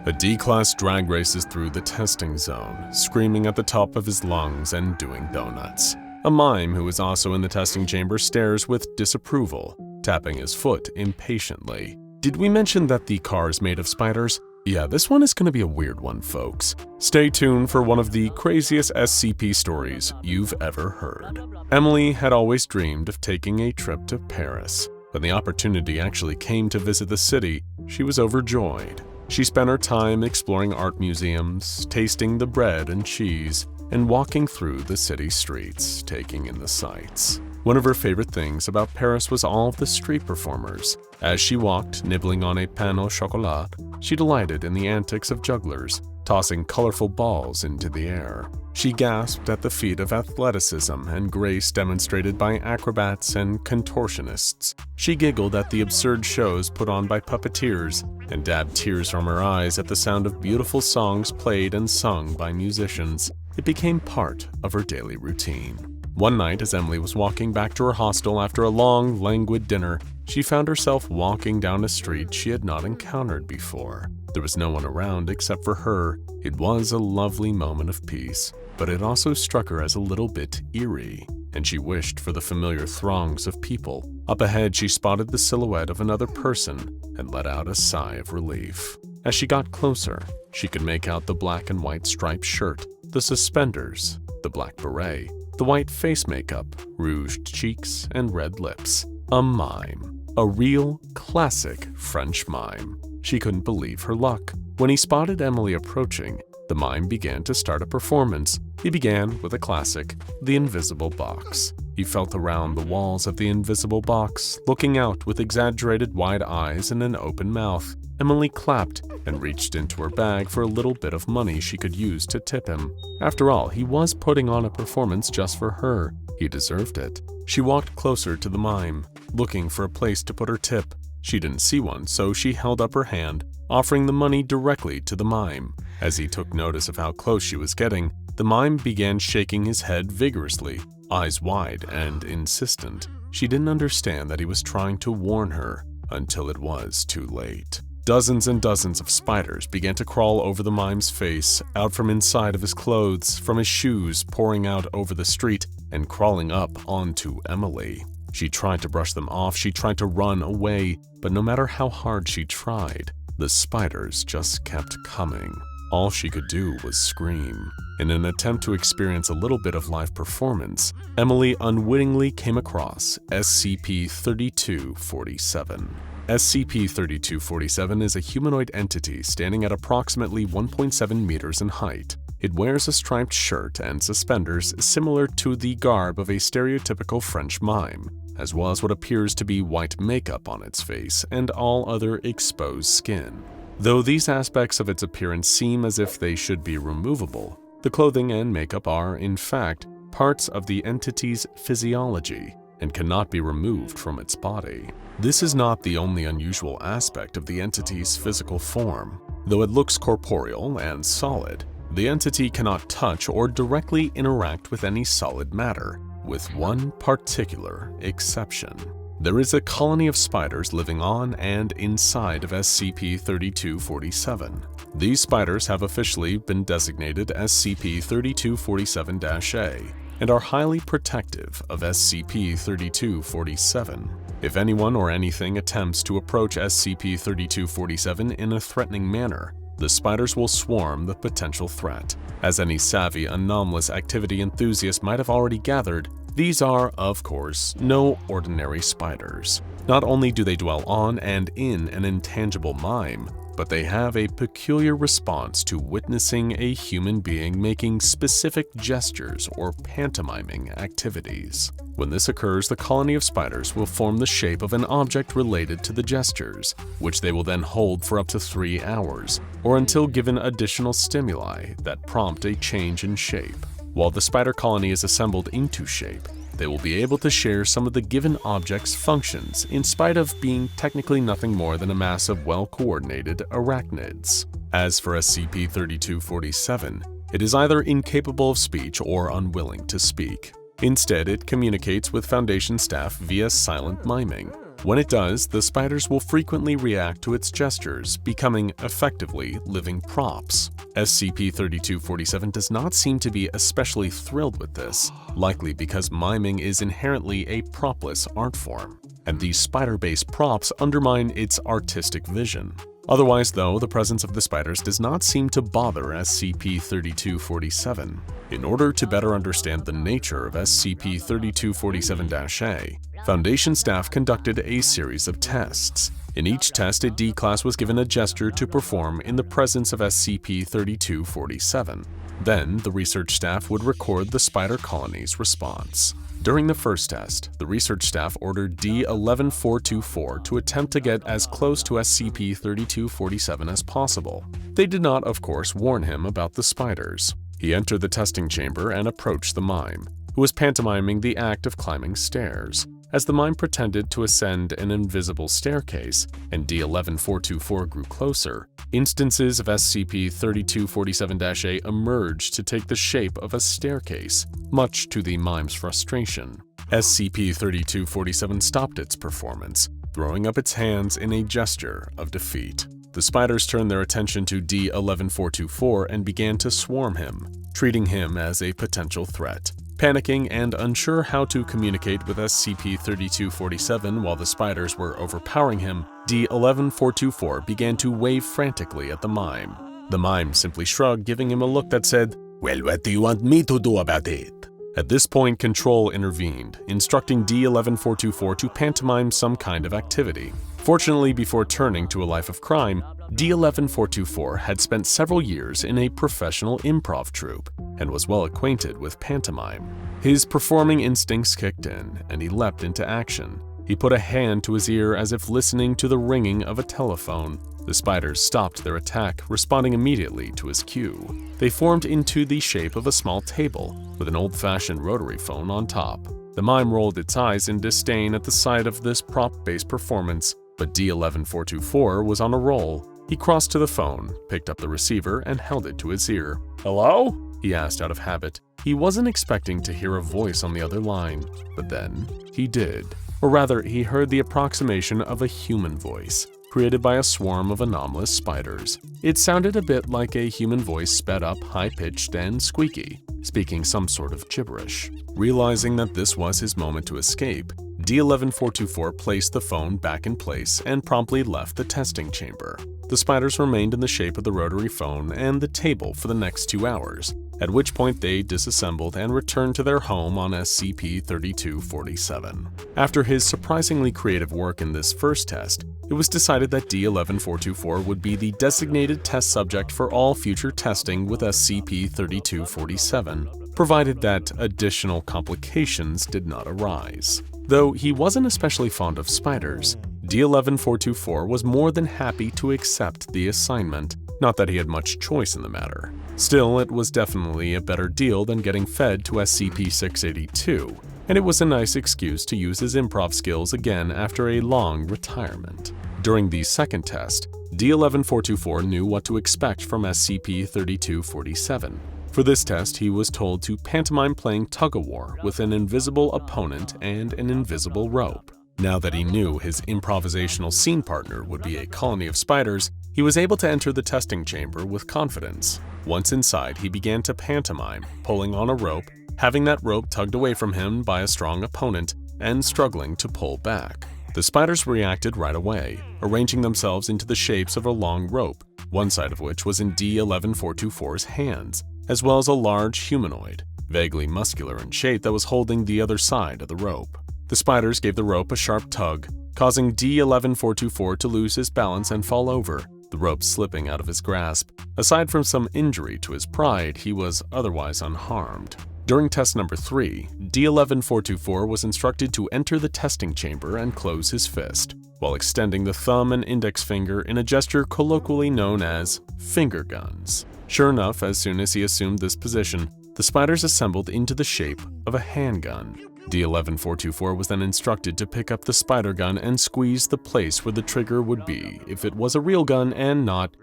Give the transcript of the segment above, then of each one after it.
A D-Class drag races through the testing zone, screaming at the top of his lungs and doing donuts. A mime who is also in the testing chamber stares with disapproval, tapping his foot impatiently. Did we mention that the car is made of spiders? Yeah, this one is going to be a weird one, folks. Stay tuned for one of the craziest SCP stories you've ever heard. Emily had always dreamed of taking a trip to Paris. When the opportunity actually came to visit the city, she was overjoyed. She spent her time exploring art museums, tasting the bread and cheese, and walking through the city streets, taking in the sights. One of her favorite things about Paris was all of the street performers. As she walked, nibbling on a pain au chocolat, she delighted in the antics of jugglers, tossing colorful balls into the air. She gasped at the feat of athleticism and grace demonstrated by acrobats and contortionists. She giggled at the absurd shows put on by puppeteers and dabbed tears from her eyes at the sound of beautiful songs played and sung by musicians. It became part of her daily routine. One night, as Emily was walking back to her hostel after a long, languid dinner, she found herself walking down a street she had not encountered before. There was no one around except for her. It was a lovely moment of peace, but it also struck her as a little bit eerie, and she wished for the familiar throngs of people. Up ahead, she spotted the silhouette of another person and let out a sigh of relief. As she got closer, she could make out the black and white striped shirt, the suspenders, the black beret, the white face makeup, rouged cheeks, and red lips. A mime. A real, classic French mime. She couldn't believe her luck. When he spotted Emily approaching, the mime began to start a performance. He began with a classic, the invisible box. He felt around the walls of the invisible box, looking out with exaggerated wide eyes and an open mouth. Emily clapped and reached into her bag for a little bit of money she could use to tip him. After all, he was putting on a performance just for her. He deserved it. She walked closer to the mime, looking for a place to put her tip. She didn't see one, so she held up her hand, offering the money directly to the mime. As he took notice of how close she was getting, the mime began shaking his head vigorously, eyes wide and insistent. She didn't understand that he was trying to warn her until it was too late. Dozens and dozens of spiders began to crawl over the mime's face, out from inside of his clothes, from his shoes, pouring out over the street, and crawling up onto Emily. She tried to brush them off, she tried to run away, but no matter how hard she tried, the spiders just kept coming. All she could do was scream. In an attempt to experience a little bit of live performance, Emily unwittingly came across SCP-3247. SCP-3247 is a humanoid entity standing at approximately 1.7 meters in height. It wears a striped shirt and suspenders similar to the garb of a stereotypical French mime, as well as what appears to be white makeup on its face and all other exposed skin. Though these aspects of its appearance seem as if they should be removable, the clothing and makeup are, in fact, parts of the entity's physiology and cannot be removed from its body. This is not the only unusual aspect of the entity's physical form. Though it looks corporeal and solid, the entity cannot touch or directly interact with any solid matter, with one particular exception. There is a colony of spiders living on and inside of SCP-3247. These spiders have officially been designated SCP-3247-A and are highly protective of SCP-3247. If anyone or anything attempts to approach SCP-3247 in a threatening manner, the spiders will swarm the potential threat. As any savvy anomalous activity enthusiast might have already gathered, these are, of course, no ordinary spiders. Not only do they dwell on and in an intangible mime, but they have a peculiar response to witnessing a human being making specific gestures or pantomiming activities. When this occurs, the colony of spiders will form the shape of an object related to the gestures, which they will then hold for up to 3 hours, or until given additional stimuli that prompt a change in shape. While the spider colony is assembled into shape, they will be able to share some of the given object's functions in spite of being technically nothing more than a mass of well-coordinated arachnids. As for SCP-3247, it is either incapable of speech or unwilling to speak. Instead, it communicates with Foundation staff via silent miming. When it does, the spiders will frequently react to its gestures, becoming effectively living props. SCP-3247 does not seem to be especially thrilled with this, likely because miming is inherently a propless art form, and these spider-based props undermine its artistic vision. Otherwise, though, the presence of the spiders does not seem to bother SCP-3247. In order to better understand the nature of SCP-3247-A, Foundation staff conducted a series of tests. In each test, a D-Class was given a gesture to perform in the presence of SCP-3247. Then, the research staff would record the spider colony's response. During the first test, the research staff ordered D-11424 to attempt to get as close to SCP-3247 as possible. They did not, of course, warn him about the spiders. He entered the testing chamber and approached the mime, who was pantomiming the act of climbing stairs. As the mime pretended to ascend an invisible staircase and D-11424 grew closer, instances of SCP-3247-A emerged to take the shape of a staircase, much to the mime's frustration. SCP-3247 stopped its performance, throwing up its hands in a gesture of defeat. The spiders turned their attention to D-11424 and began to swarm him, treating him as a potential threat. Panicking and unsure how to communicate with SCP-3247 while the spiders were overpowering him, D-11424 began to wave frantically at the mime. The mime simply shrugged, giving him a look that said, "Well, what do you want me to do about it?" At this point, Control intervened, instructing D-11424 to pantomime some kind of activity. Fortunately, before turning to a life of crime, D-11424 had spent several years in a professional improv troupe and was well acquainted with pantomime. His performing instincts kicked in, and he leapt into action. He put a hand to his ear as if listening to the ringing of a telephone. The spiders stopped their attack, responding immediately to his cue. They formed into the shape of a small table, with an old-fashioned rotary phone on top. The mime rolled its eyes in disdain at the sight of this prop-based performance, but D-11424 was on a roll. He crossed to the phone, picked up the receiver, and held it to his ear. "Hello?" he asked out of habit. He wasn't expecting to hear a voice on the other line, but then he did. Or rather, he heard the approximation of a human voice, created by a swarm of anomalous spiders. It sounded a bit like a human voice sped up, high-pitched, and squeaky, speaking some sort of gibberish. Realizing that this was his moment to escape, D-11424 placed the phone back in place and promptly left the testing chamber. The spiders remained in the shape of the rotary phone and the table for the next 2 hours, at which point they disassembled and returned to their home on SCP-3247. After his surprisingly creative work in this first test, it was decided that D-11424 would be the designated test subject for all future testing with SCP-3247, provided that additional complications did not arise. Though he wasn't especially fond of spiders, D-11424 was more than happy to accept the assignment, not that he had much choice in the matter. Still, it was definitely a better deal than getting fed to SCP-682, and it was a nice excuse to use his improv skills again after a long retirement. During the second test, D-11424 knew what to expect from SCP-3247. For this test, he was told to pantomime playing tug-of-war with an invisible opponent and an invisible rope. Now that he knew his improvisational scene partner would be a colony of spiders, he was able to enter the testing chamber with confidence. Once inside, he began to pantomime, pulling on a rope, having that rope tugged away from him by a strong opponent, and struggling to pull back. The spiders reacted right away, arranging themselves into the shapes of a long rope, one side of which was in D-11424's hands, as well as a large humanoid, vaguely muscular in shape, that was holding the other side of the rope. The spiders gave the rope a sharp tug, causing D-11424 to lose his balance and fall over, the rope slipping out of his grasp. Aside from some injury to his pride, he was otherwise unharmed. During test number 3, D-11424 was instructed to enter the testing chamber and close his fist, while extending the thumb and index finger in a gesture colloquially known as finger guns. Sure enough, as soon as he assumed this position, the spiders assembled into the shape of a handgun. D-11424 was then instructed to pick up the spider gun and squeeze the place where the trigger would be if it was a real gun and not,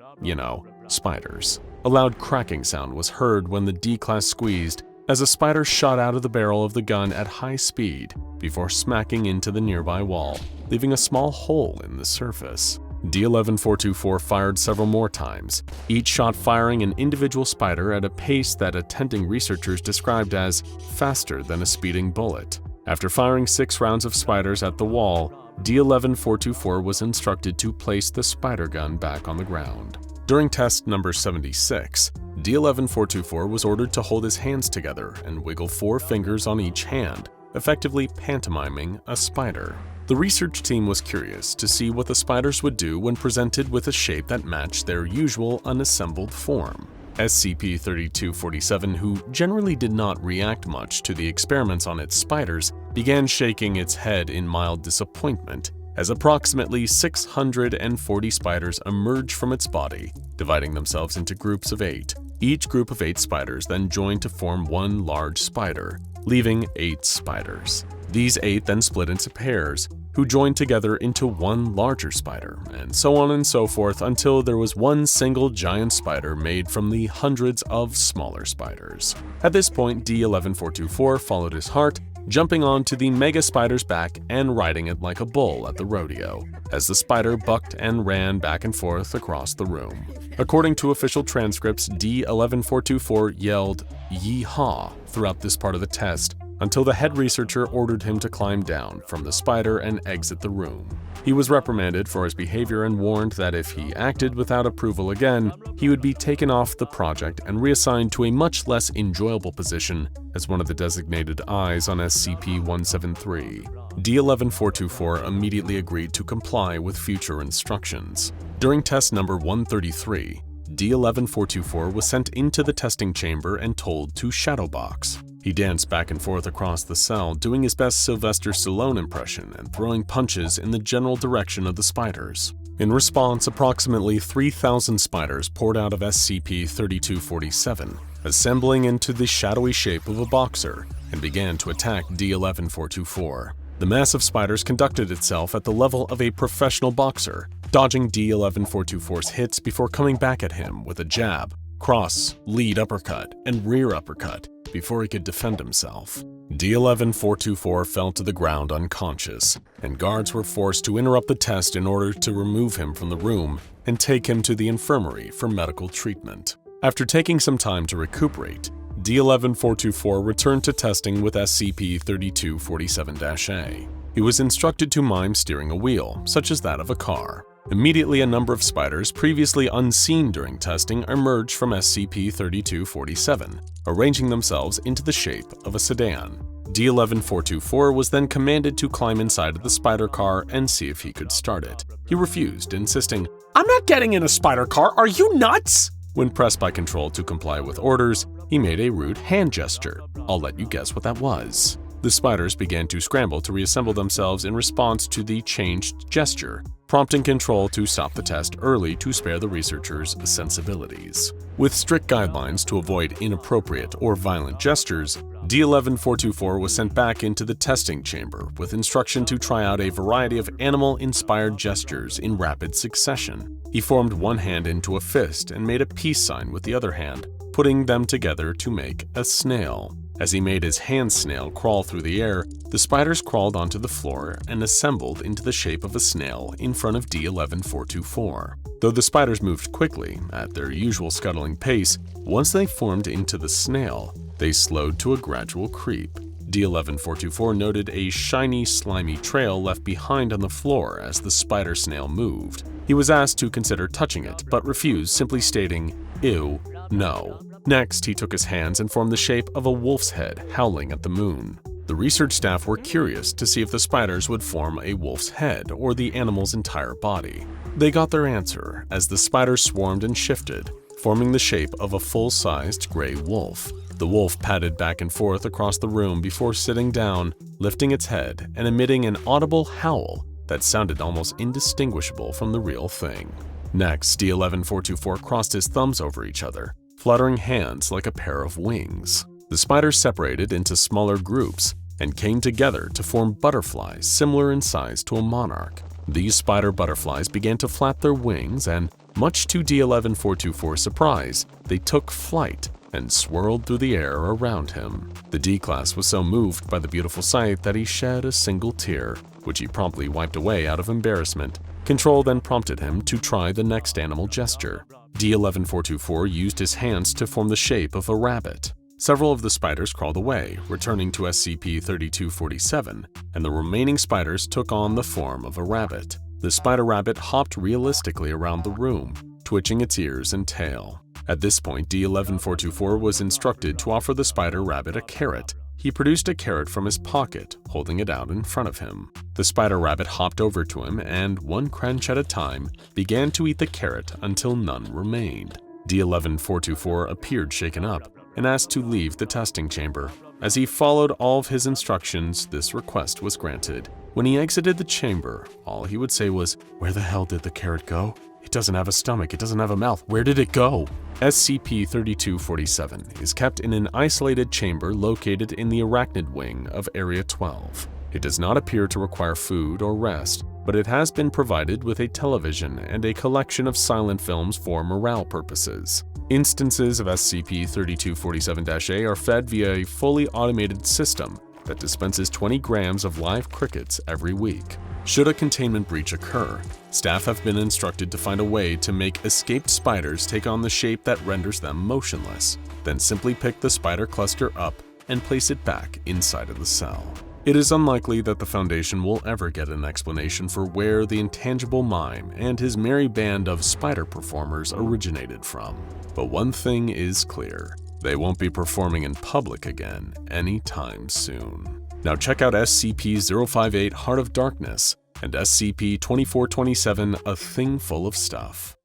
spiders. A loud cracking sound was heard when the D-Class squeezed, as a spider shot out of the barrel of the gun at high speed before smacking into the nearby wall. leaving a small hole in the surface. D11424 fired several more times, each shot firing an individual spider at a pace that attending researchers described as faster than a speeding bullet. After firing 6 rounds of spiders at the wall, D11424 was instructed to place the spider gun back on the ground. During test number 76, D11424 was ordered to hold his hands together and wiggle 4 fingers on each hand, effectively pantomiming a spider. The research team was curious to see what the spiders would do when presented with a shape that matched their usual unassembled form. SCP-3247, who generally did not react much to the experiments on its spiders, began shaking its head in mild disappointment as approximately 640 spiders emerged from its body, dividing themselves into groups of 8. Each group of 8 spiders then joined to form one large spider, leaving 8 spiders. These 8 then split into pairs, who joined together into one larger spider, and so on and so forth until there was one single giant spider made from the hundreds of smaller spiders. At this point, D11424 followed his heart, jumping onto the mega spider's back and riding it like a bull at the rodeo, as the spider bucked and ran back and forth across the room. According to official transcripts, D11424 yelled "Yee-haw" throughout this part of the test, until the head researcher ordered him to climb down from the spider and exit the room. He was reprimanded for his behavior and warned that if he acted without approval again, he would be taken off the project and reassigned to a much less enjoyable position as one of the designated eyes on SCP-173. D11424 immediately agreed to comply with future instructions. During test number 133, D11424 was sent into the testing chamber and told to shadowbox. He danced back and forth across the cell, doing his best Sylvester Stallone impression and throwing punches in the general direction of the spiders. In response, approximately 3,000 spiders poured out of SCP-3247, assembling into the shadowy shape of a boxer, and began to attack D11424. The mass of spiders conducted itself at the level of a professional boxer, dodging D11424's hits before coming back at him with a jab, cross, lead uppercut, and rear uppercut before he could defend himself. D11424 fell to the ground unconscious, and guards were forced to interrupt the test in order to remove him from the room and take him to the infirmary for medical treatment. After taking some time to recuperate, D11424 returned to testing with SCP-3247-A. He was instructed to mime steering a wheel, such as that of a car. Immediately, a number of spiders previously unseen during testing emerged from SCP-3247, arranging themselves into the shape of a sedan. D11424 was then commanded to climb inside of the spider car and see if he could start it. He refused, insisting, "I'm not getting in a spider car, are you nuts?" When pressed by Control to comply with orders, he made a rude hand gesture. I'll let you guess what that was. The spiders began to scramble to reassemble themselves in response to the changed gesture, prompting Control to stop the test early to spare the researchers' sensibilities. With strict guidelines to avoid inappropriate or violent gestures, D11424 was sent back into the testing chamber with instruction to try out a variety of animal-inspired gestures in rapid succession. He formed one hand into a fist and made a peace sign with the other hand, putting them together to make a snail. As he made his hand snail crawl through the air, the spiders crawled onto the floor and assembled into the shape of a snail in front of D11424. Though the spiders moved quickly, at their usual scuttling pace, once they formed into the snail, they slowed to a gradual creep. D11424 noted a shiny, slimy trail left behind on the floor as the spider snail moved. He was asked to consider touching it, but refused, simply stating, "Ew, no." Next, he took his hands and formed the shape of a wolf's head howling at the moon. The research staff were curious to see if the spiders would form a wolf's head or the animal's entire body. They got their answer as the spiders swarmed and shifted, forming the shape of a full-sized gray wolf. The wolf padded back and forth across the room before sitting down, lifting its head, and emitting an audible howl that sounded almost indistinguishable from the real thing. Next, D11424 crossed his thumbs over each other, fluttering hands like a pair of wings. The spiders separated into smaller groups and came together to form butterflies similar in size to a monarch. These spider butterflies began to flap their wings and, much to D11424's surprise, they took flight and swirled through the air around him. The D-Class was so moved by the beautiful sight that he shed a single tear, which he promptly wiped away out of embarrassment. Control then prompted him to try the next animal gesture. D11424 used his hands to form the shape of a rabbit. Several of the spiders crawled away, returning to SCP-3247, and the remaining spiders took on the form of a rabbit. The spider rabbit hopped realistically around the room, twitching its ears and tail. At this point, D11424 was instructed to offer the spider rabbit a carrot. He produced a carrot from his pocket, holding it out in front of him. The spider rabbit hopped over to him and, one crunch at a time, began to eat the carrot until none remained. D11424 appeared shaken up and asked to leave the testing chamber. As he followed all of his instructions, this request was granted. When he exited the chamber, all he would say was, "Where the hell did the carrot go? It doesn't have a stomach, it doesn't have a mouth, where did it go?" SCP-3247 is kept in an isolated chamber located in the arachnid wing of Area 12. It does not appear to require food or rest, but it has been provided with a television and a collection of silent films for morale purposes. Instances of SCP-3247-A are fed via a fully automated system that dispenses 20 grams of live crickets every week. Should a containment breach occur, staff have been instructed to find a way to make escaped spiders take on the shape that renders them motionless, then simply pick the spider cluster up and place it back inside of the cell. It is unlikely that the Foundation will ever get an explanation for where the intangible mime and his merry band of spider performers originated from. But one thing is clear, they won't be performing in public again anytime soon. Now check out SCP-058 Heart of Darkness and SCP-2427 A Thing Full of Stuff.